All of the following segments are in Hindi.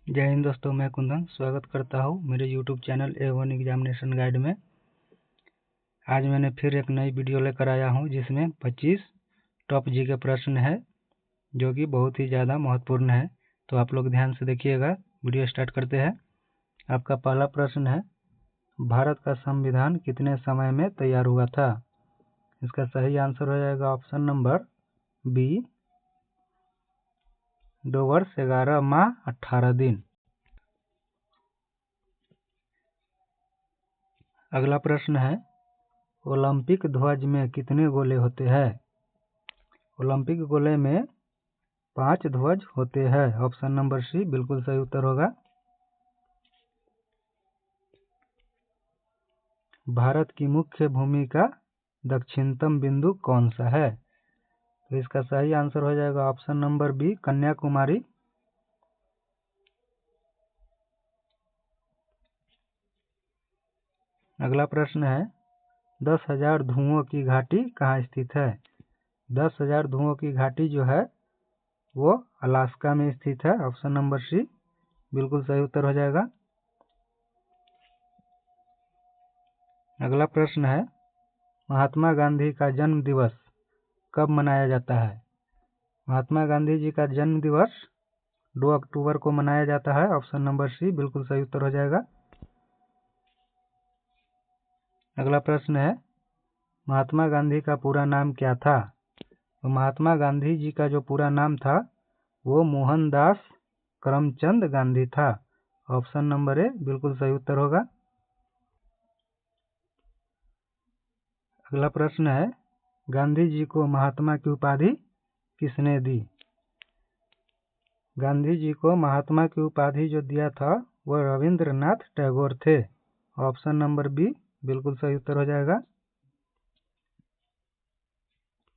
जय हिंद दोस्तों, मैं कुंदन स्वागत करता हूँ मेरे YouTube channel A1 examination guide में। आज मैंने फिर एक नई वीडियो लेकर आया हूँ जिसमें 25 टॉप जी के प्रश्न है जो कि बहुत ही ज़्यादा महत्वपूर्ण है। तो आप लोग ध्यान से देखिएगा। वीडियो स्टार्ट करते हैं। आपका पहला प्रश्न है, भारत का संविधान कितने समय में तैयार हुआ था? इसका सही आंसर हो जाएगा ऑप्शन नंबर बी, 2 वर्ष 11 माह 18 दिन। अगला प्रश्न है, ओलंपिक ध्वज में कितने गोले होते हैं? ओलंपिक गोले में 5 ध्वज होते हैं। ऑप्शन नंबर सी बिल्कुल सही उत्तर होगा। भारत की मुख्य भूमि का दक्षिणतम बिंदु कौन सा है? तो इसका सही आंसर हो जाएगा ऑप्शन नंबर बी, कन्याकुमारी। अगला प्रश्न है, 10,000 धुओं की घाटी कहाँ स्थित है? 10,000 धुओं की घाटी जो है वो अलास्का में स्थित है। ऑप्शन नंबर सी बिल्कुल सही उत्तर हो जाएगा। अगला प्रश्न है, महात्मा गांधी का जन्म दिवस कब मनाया जाता है? महात्मा गांधी जी का जन्म दिवस 2 अक्टूबर को मनाया जाता है। ऑप्शन नंबर सी बिल्कुल सही उत्तर हो जाएगा। अगला प्रश्न है, महात्मा गांधी का पूरा नाम क्या था? तो महात्मा गांधी जी का जो पूरा नाम था वो मोहनदास करमचंद गांधी था। ऑप्शन नंबर ए बिल्कुल सही उत्तर होगा। अगला प्रश्न है, गांधी जी को महात्मा की उपाधि किसने दी? गांधी जी को महात्मा की उपाधि जो दिया था वह रविंद्रनाथ टैगोर थे। ऑप्शन नंबर बी बिल्कुल सही उत्तर हो जाएगा।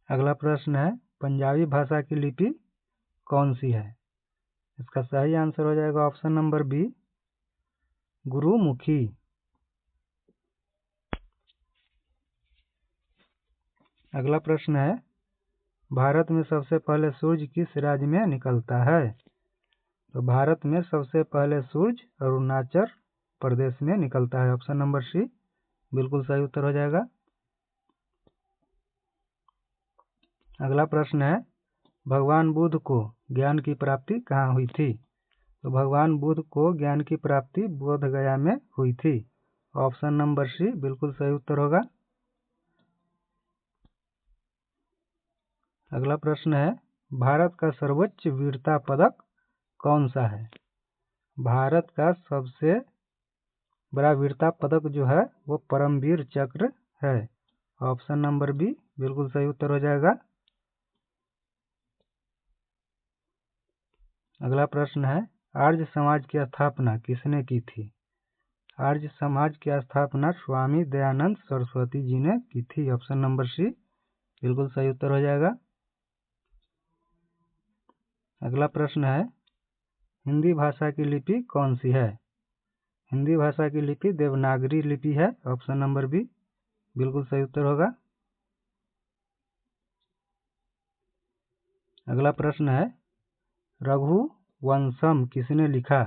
अगला प्रश्न है, पंजाबी भाषा की लिपि कौन सी है? इसका सही आंसर हो जाएगा ऑप्शन नंबर बी, गुरुमुखी। अगला प्रश्न है, भारत में सबसे पहले सूर्य किस राज्य में निकलता है? तो भारत में सबसे पहले सूर्य अरुणाचल प्रदेश में निकलता है। ऑप्शन नंबर सी बिल्कुल सही उत्तर हो जाएगा। अगला प्रश्न है, भगवान बुद्ध को ज्ञान की प्राप्ति कहाँ हुई थी? तो भगवान बुद्ध को ज्ञान की प्राप्ति बोध गया में हुई थी। ऑप्शन नंबर सी बिल्कुल सही उत्तर होगा। अगला प्रश्न है, भारत का सर्वोच्च वीरता पदक कौन सा है? भारत का सबसे बड़ा वीरता पदक जो है वो परमवीर चक्र है। ऑप्शन नंबर बी बिल्कुल सही उत्तर हो जाएगा। अगला प्रश्न है, आर्य समाज की स्थापना किसने की थी? आर्य समाज की स्थापना स्वामी दयानंद सरस्वती जी ने की थी। ऑप्शन नंबर सी बिल्कुल सही उत्तर हो जाएगा। अगला प्रश्न है, हिंदी भाषा की लिपि कौन सी है? हिंदी भाषा की लिपि देवनागरी लिपि है। ऑप्शन नंबर बी बिल्कुल सही उत्तर होगा। अगला प्रश्न है, रघुवंशम किसने लिखा?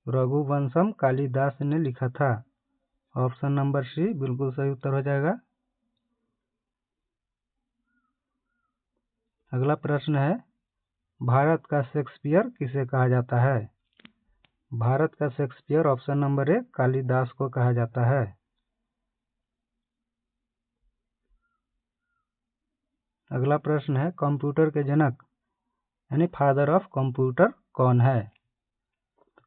रघुवंशम कालिदास ने लिखा था। ऑप्शन नंबर सी बिल्कुल सही उत्तर हो जाएगा। अगला प्रश्न है, भारत का शेक्सपियर किसे कहा जाता है? भारत का Shakespeare option number A Kalidas को कहा जाता है। अगला प्रश्न है, कंप्यूटर के जनक यानी फादर ऑफ कंप्यूटर कौन है?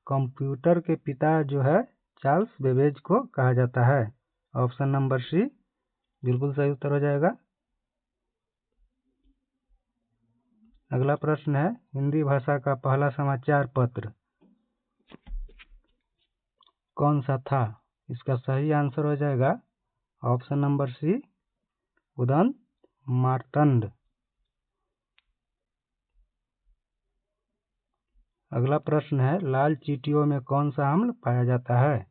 कंप्यूटर के पिता जो है चार्ल्स बेबेज को कहा जाता है। ऑप्शन नंबर सी बिल्कुल सही उत्तर हो जाएगा। अगला प्रश्न है, हिंदी भाषा का पहला समाचार पत्र कौन सा था? इसका सही आंसर हो जाएगा option number C, Udant Martand. अगला प्रश्न है, लाल चींटियों में कौन सा अम्ल पाया जाता है?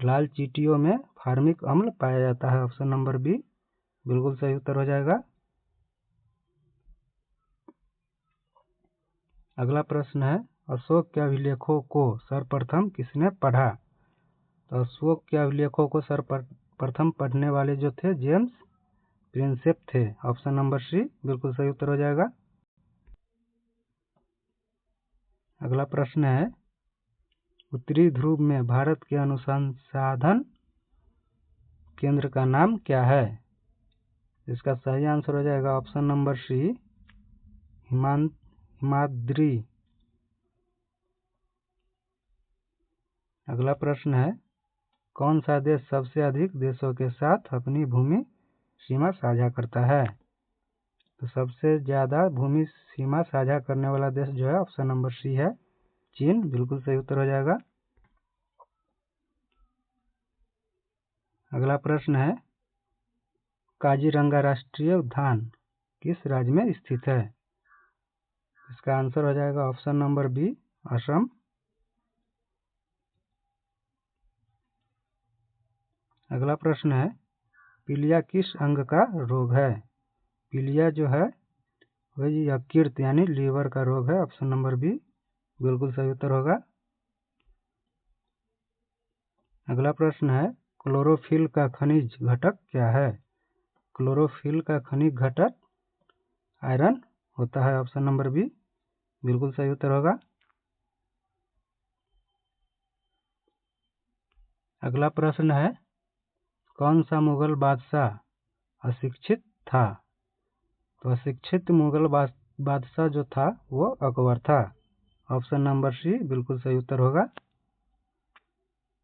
लाल चींटियों में फार्मिक अम्ल पाया जाता है। ऑप्शन नंबर बी बिल्कुल सही उत्तर हो जाएगा। अगला प्रश्न है, अशोक के अभिलेखों को सर्वप्रथम किसने पढ़ा? तो अशोक के अभिलेखों को सर्वप्रथम पढ़ने वाले जो थे जेम्स प्रिंसेप थे। ऑप्शन नंबर सी बिल्कुल सही उत्तर हो जाएगा। अगला प्रश्न है, उत्तरी ध्रुव में भारत के अनुसंधान केंद्र का नाम क्या है? इसका सही आंसर हो जाएगा ऑप्शन नंबर सी हिमाद्री। अगला प्रश्न है, कौन सा देश सबसे अधिक देशों के साथ अपनी भूमि सीमा साझा करता है? तो सबसे ज़्यादा भूमि सीमा साझा करने वाला देश जो है ऑप्शन नंबर सी है चीन। बिल्कुल सही उत्तर हो जाएगा। अगला प्रश्न है, काजीरंगा राष्ट्रीय उद्यान किस राज्य में स्थित है? इसका आंसर हो जाएगा ऑप्शन नंबर बी असम। अगला प्रश्न है, पीलिया किस अंग का रोग है? पीलिया जो है वही यकृत यानी लीवर का रोग है। ऑप्शन नंबर बी बिल्कुल सही उत्तर होगा। अगला प्रश्न है, क्लोरोफिल का खनिज घटक क्या है? क्लोरोफिल का खनिज घटक आयरन होता है। ऑप्शन नंबर बी बिल्कुल सही उत्तर होगा। अगला प्रश्न है, कौन सा मुगल बादशाह अशिक्षित था? तो अशिक्षित मुगल बादशाह जो था वो अकबर था। ऑप्शन नंबर सी बिल्कुल सही उत्तर होगा।